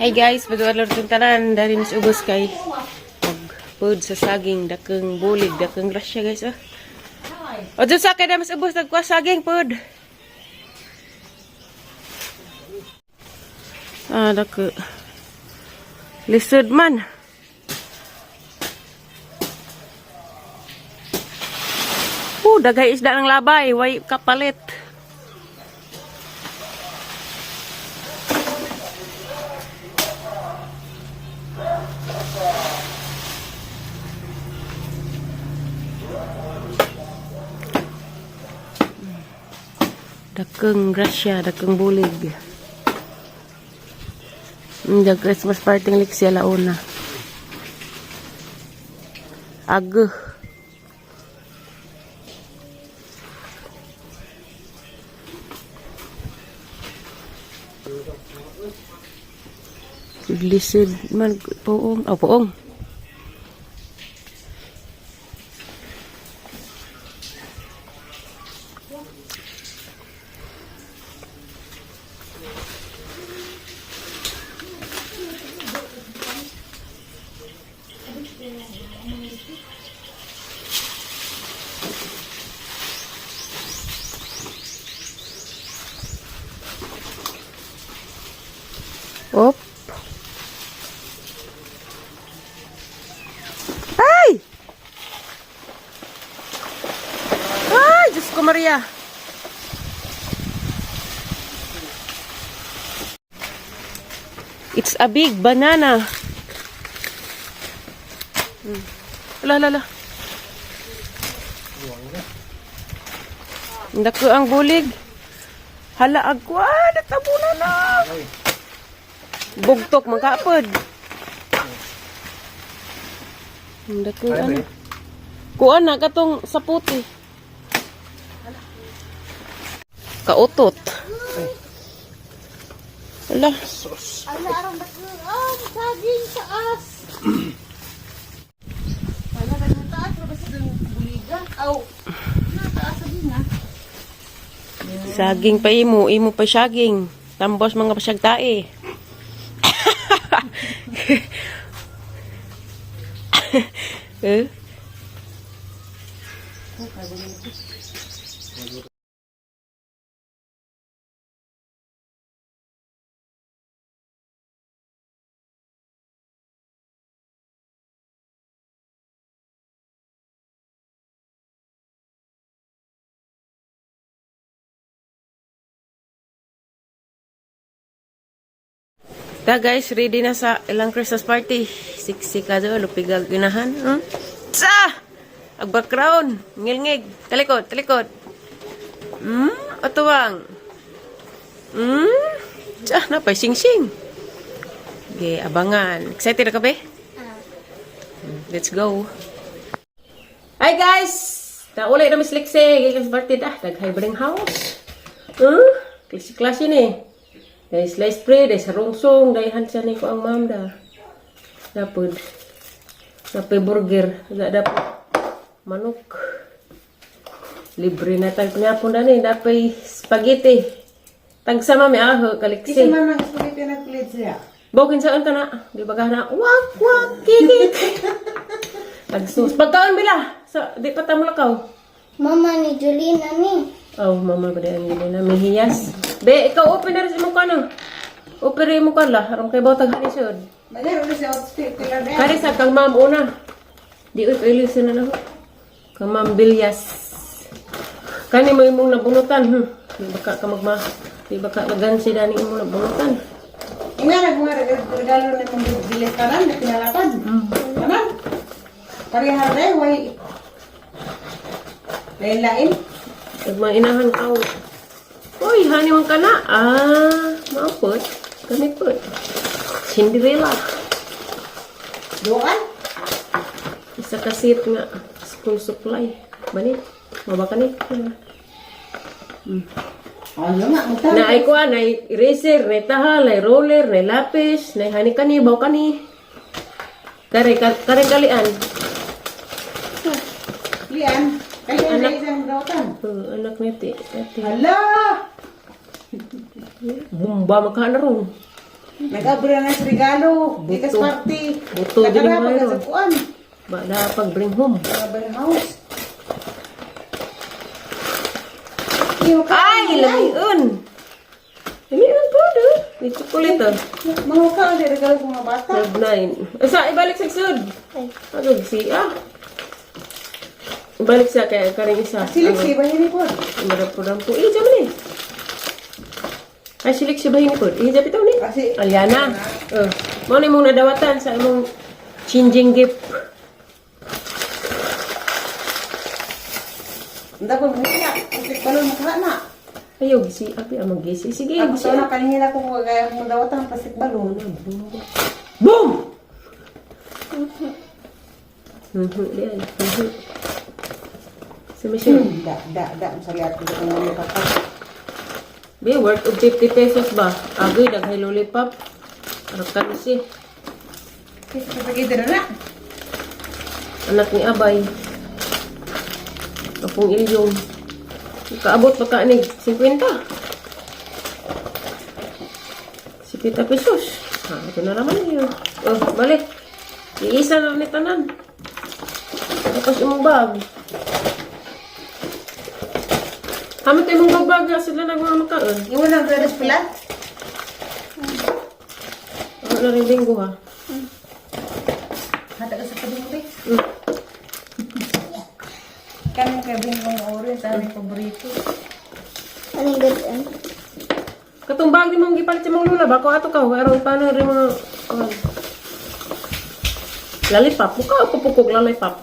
Hi guys, pag-alor itong tanan, dari mas ubos kay pud sa saging, dakang bulig, dakang grasya guys. O dyan sa akin na mas ubos, nagkuha saging pud. Dako. Lisod man. Dagay isda ng labay, way kapalit. Dakang grasya, dakang bulig. The Christmas party ng Lixia launa. Aguh. Lisod man poong. Oh, poong. Op. Ay! Ay, Diyos ko Maria. It's a big banana. Lala. Dako ang bulig. Hala agwa, natabuna na. Bugtok magkapod. Dako ano. Kuan na katong saputi. Kautot. Hala. Ala arang dako. Saging sa as. Wala ka nang taas, basta ng buliga. Aw. Nataas din na. Saging pa imo pa saging. Tambos mga pasyagtae. Guys, ready na sa ilang Christmas party. Siksi ka doon, lupigag ginahan. Sa! Ang background. Ngilngig. Talikod. Otuwang. Sa, napay sing-sing. Okay, abangan. Excited na ka ba? Let's go. Hi guys! Naulay na Miss Lexie. Christmas party dah. Nag-hybring house. Klase-klase ni. Dahil slice bread, dahil sarungsong, dahil hansa ni ko ang mamda. Dapod. Dapod burger. Dapod manok. Libre na tag pinapon na ni. Dapod spaghetti. Tagsama may aho, kaliksi. Isa man ang spaghetti na kulit siya. Bawkin saan ka na? Di ba ka na? Wak, kikik. Tagsus. Pagkaon bila. Di pa tamulakaw. Mama ni Julina ni. Oh, mama ba dahil nila na may hiyas. Be, ikaw open na rin mo ka no. Open rin mo ka la. Aram kay bawtag hanisod. Magaro na siya outfit. Kari sa kang ma'am una. Di uy pailisin na lang. Kang ma'am Bilyas. Kani mo imong nabunutan. Di baka ka magma. Di baka magansi na ni imong nabunutan. Ingarag mga regalo na mong bilis tanan na pinalapan. Tanan. Parihar rin, way. Lain-lain. Nagmainahan ka. Uy, hani man ka na. Maapot. Kami po. Cinderella. Doon? Isa kasit nga. School supply. Manit. Mabakanit. Ano nga, mutan. Na ay kuha, na eraser, na tahal, na roller, na lapis, na hani kani, baw kani. Kare kalian. Lian. Kaya Anak. na isang dautan. Anak niti. Hala! Bumba magkana ron. Nag-abra na sa regalo. Gikas Buto. party. Buto, dili mo Nakarapag mayroon. sa kuan. Bala pag bring home. Nag-abra house. Iyo ka. Ay, lamiun. Lamiun po, do. May chocolate, oh. Mga ka, ang regalo sa mga bata. 9. Asa, ibalik sa sud. Ano, si, ibalik sa kaya karing isa. Silik si Bahini po. Marap po. Ija mo ni. Ay, silik siya bahin po. Ija bitaw ni. Kasi, Aliana. Mo ni mong nadawatan sa imong changing gift. hindi ko minila. Kasi balon makala na. Ayaw, gisi. Api, amang gisi. Sige, Ako gisi. sa na kanina ko kaya mo dawatan pasik balon. Boom! Diyan. Sa mission. Da, masaliat ko kung ano ka. Be, worth of 50 pesos ba? Agoy, daghay lollipop. Arakan si. Kasi kapag ito na. Anak ni Abay. Kapong ilyong. Kaabot pa ka ni 50. 50 pesos. Ito na naman yun. Balik. Iisa na ni tanan. Tapos imong bag. Hamit imong bag nga sila nagmamakaon. Iwan ang gradas pala. Ako na rin linggo ha. Hata ka sa padung mo, be. Mm. Kanang kabing mong orange, aming paborito. Anong ganyan? Katong bag di mong gipalit sa mong lula ba? Kung ato ka, aron paano rin mo lollipop. Mukha ako pupukog lollipop.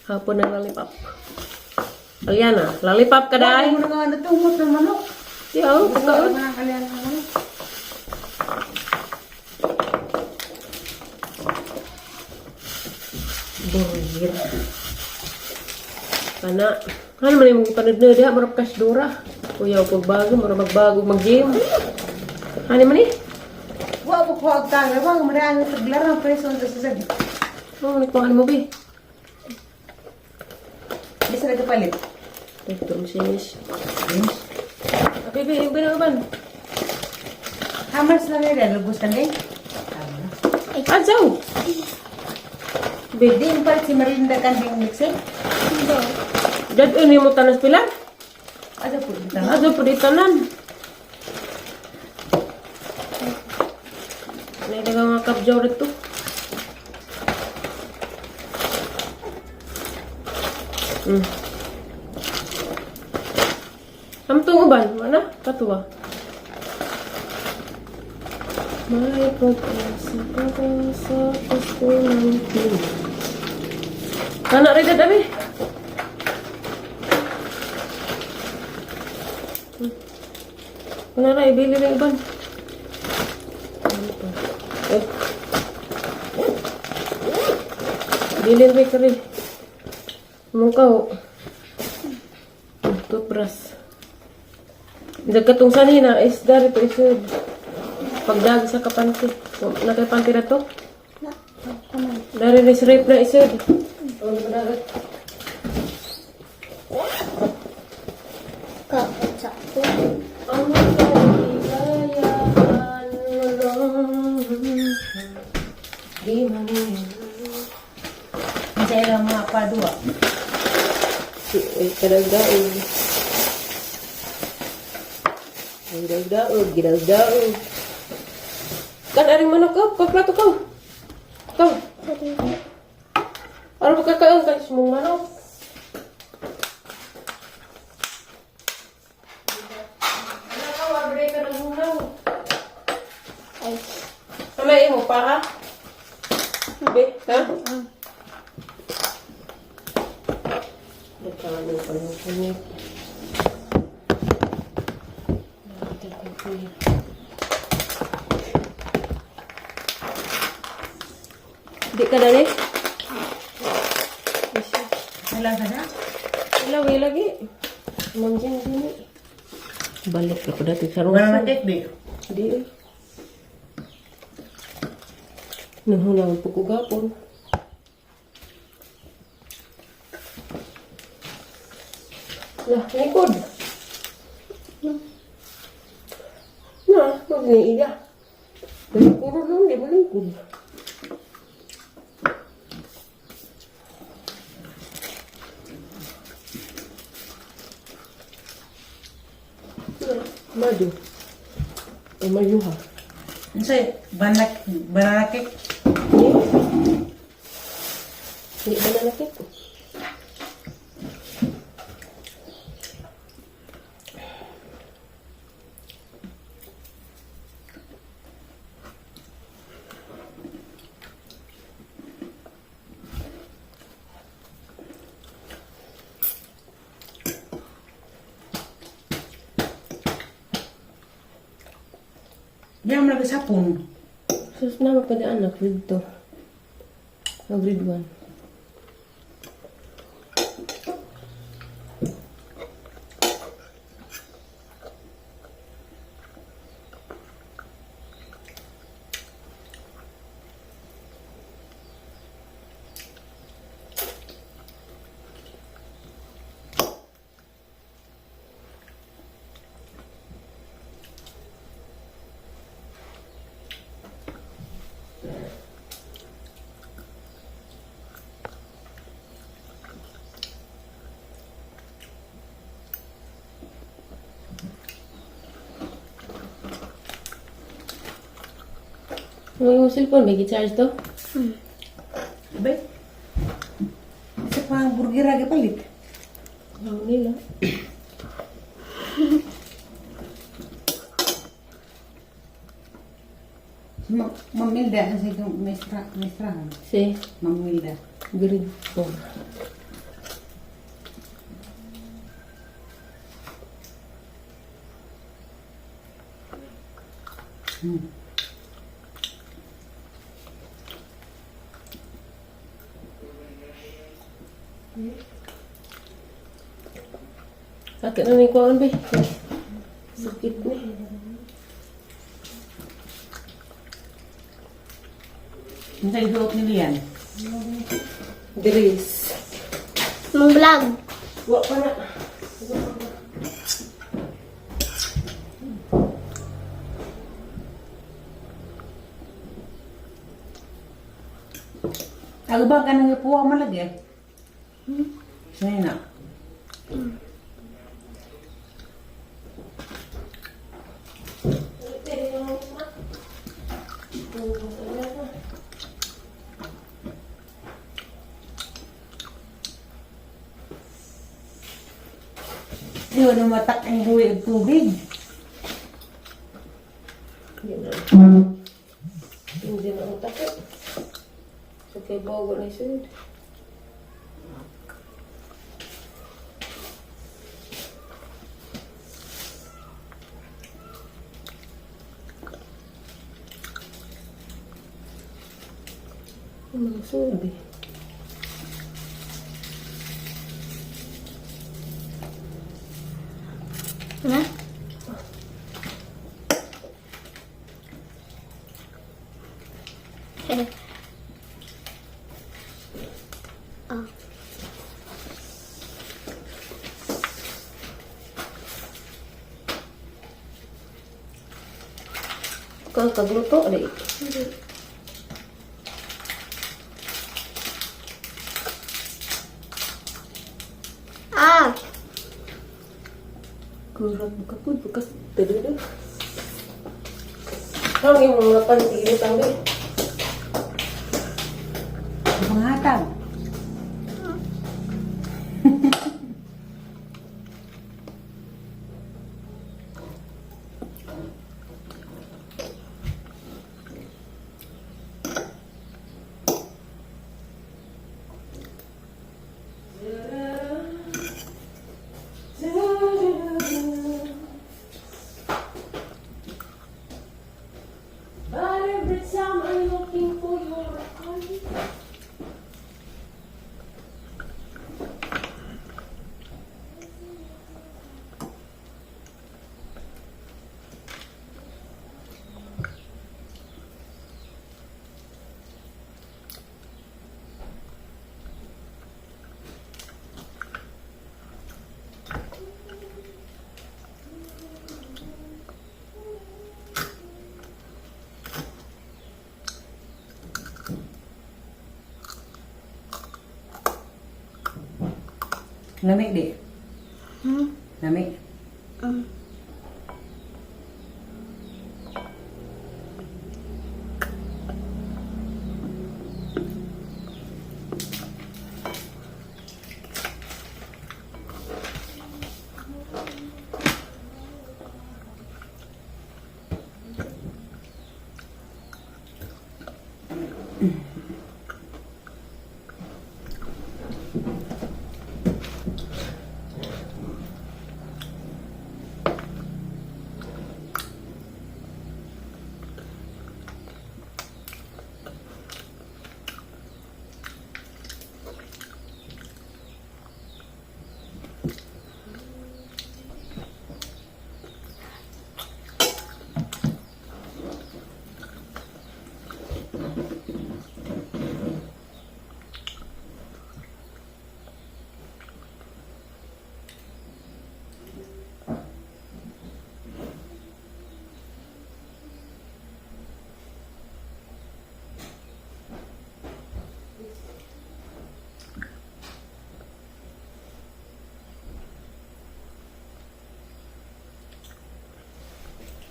Hapon ng lollipop. Aliana, lollipop ka Ay, dahil. mo na nga natumot ng manok. Di ako, Gusto ko pagkaon. na kalian ng manok. Boyer. Kana. Ano man yung panudno diha, marap kasdura. Kuya, pagbago, marap magbago, mag-gym. Ano man eh? Wa ko ko agtang, bang marami taglarang preso sa sasag. Oh, nagpang ano mo ba? Bisa na kapalit. Ito, sinis. Okay, ba, yung binaban. Hamas na nila, lubos na eh. Adsaw! Hindi yung palit si Marinda Kanding Mixer. Hindi. Dad, ini mo tanas pila? Ada po dito. Adsaw po di tanan. Naidagang mga kapjaw rito. Amtong uban, mana? Katuwa. May pag-asa ka sa gusto ng tingin. Kana rin dami. Kana rin, ibili ng uban. Bilin rin ka rin. Mungkaw. Toothbrush. Nagkatong sanina is dari to isod. Pagdag sa kapanti. So, nakapanti na to. Na, naman. Dari rin sa rape na isod. Kakasakto. Ang kaligayahan lang. Di maniyan. Bisa lang mga padua. Kadagdaog. Gidagdaog. Kan aring manok ka, pagplato ka. Ikaw. Ano ba kakaon ka mong manok? Ano ka, wabre ka ng hunaw. Ay. Kamay mo pa ha? Be, ha? Nagkano pa ng kunit. Di ka dali? Wala ka na? Ilawi lagi. Manjing dini. Balik ako dati sa Wala na ruso. cake, be. Di eh. Nahulang po ko gapon. Lah, likod. Na, magniiga. Puro nun, di mo lingkod. Madu. Umayuha. Ano sa'yo? Banana cake? Hindi ba na nakit? Yan mo nagasapon. Sus na pa di anak dito. Grade 1. Yung cellphone, may charge to? Abay? Isa pa ang burger aga palit. Ang nila. Mamilda kasi itong maestrahan. Si, Mamilda. grade 4. Sakit na may kuhaan, be. Sakit na. Ang sa'yo suot nila yan. Dress. Mong vlog. Wa pa na. Ako ba ka nang ipuwa malagi? Sa'yo na. Yun, umatak ang buwi at tubig. Hindi na utak eh. So, kay bago na isunod. Mga sunod eh. Na? Oh. Kang kagluto, ada Ah! kurang kapun bekas terus. Kang yung mga pantigil tanggal. Panghatag. But every time I'm looking for your eyes. Lamig di. Hmm? Lamig.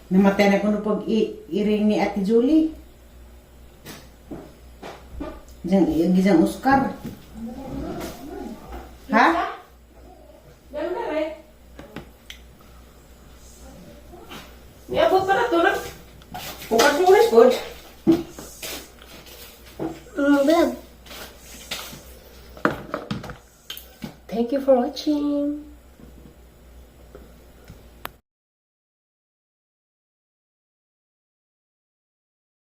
Namatay na ko no pag iring ni Ate Julie. Gisang Oscar. Ha? Ganun na rin. Niabot pa na to na. Bukas mo ulit po. Vlog. Thank you for watching.